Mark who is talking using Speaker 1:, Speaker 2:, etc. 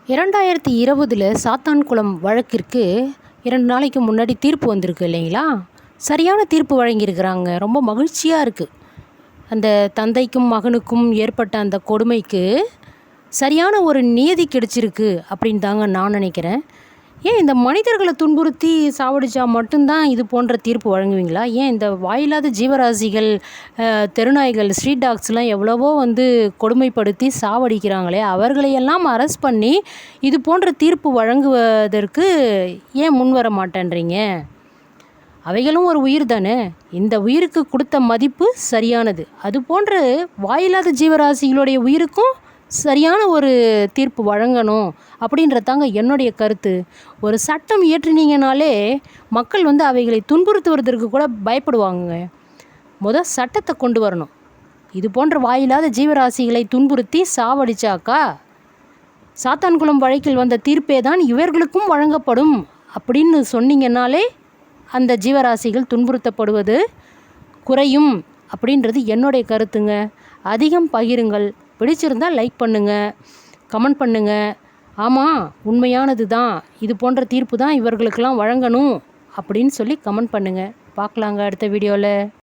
Speaker 1: 2020 சாத்தான்குளம் வழக்கிற்கு 2 நாளைக்கு முன்னாடி தீர்ப்பு வந்திருக்கு இல்லைங்களா? சரியான தீர்ப்பு வழங்கியிருக்கிறாங்க. ரொம்ப மகிழ்ச்சியாக இருக்குது. அந்த தந்தைக்கும் மகனுக்கும் ஏற்பட்ட அந்த கொடுமைக்கு சரியான ஒரு நீதி கிடைச்சிருக்கு அப்படின்னு தாங்க நான் நினைக்கிறேன். ஏன் இந்த மனிதர்களை துன்புறுத்தி சாவடிச்சா மட்டும்தான் இது போன்ற தீர்ப்பு வழங்குவீங்களா? ஏன் இந்த வாயில்லாத ஜீவராசிகள், தெருநாய்கள், ஸ்ட்ரீட் டாக்ஸ்லாம் எவ்வளவோ கொடுமைப்படுத்தி சாவடிக்கிறாங்களே, அவர்களையெல்லாம் அரெஸ்ட் பண்ணி இது போன்ற தீர்ப்பு வழங்குவதற்கு ஏன் முன்வர மாட்டேன்றீங்க? அவைகளும் ஒரு உயிர் தானே. இந்த உயிருக்கு கொடுத்த மதிப்பு சரியானது. அதுபோன்று வாயில்லாத ஜீவராசிகளுடைய உயிருக்கும் சரியான ஒரு தீர்ப்பு வழங்கணும் அப்படின்றதாங்க என்னுடைய கருத்து. ஒரு சட்டம் இயற்றினீங்கனாலே மக்கள் அவைகளை துன்புறுத்துவதற்கு கூட பயப்படுவாங்க. சட்டத்தை கொண்டு வரணும். இது போன்ற வாயில்லாத ஜீவராசிகளை துன்புறுத்தி சாவடிச்சாக்கா சாத்தான்குளம் வழக்கில் வந்த தீர்ப்பே தான் இவர்களுக்கும் வழங்கப்படும் அப்படின்னு சொன்னீங்கன்னாலே அந்த ஜீவராசிகள் துன்புறுத்தப்படுவது குறையும் அப்படின்றது என்னுடைய கருத்துங்க. அதிகம் பகிருங்கள். பிடிச்சிருந்தால் லைக் பண்ணுங்கள், கமெண்ட் பண்ணுங்கள். ஆமாம், உண்மையானது தான், இது போன்ற தீர்ப்பு தான் இவர்களுக்கெல்லாம் வழங்கணும் அப்படின்னு சொல்லி கமெண்ட் பண்ணுங்கள். பார்க்கலாங்க அடுத்த வீடியோவில்.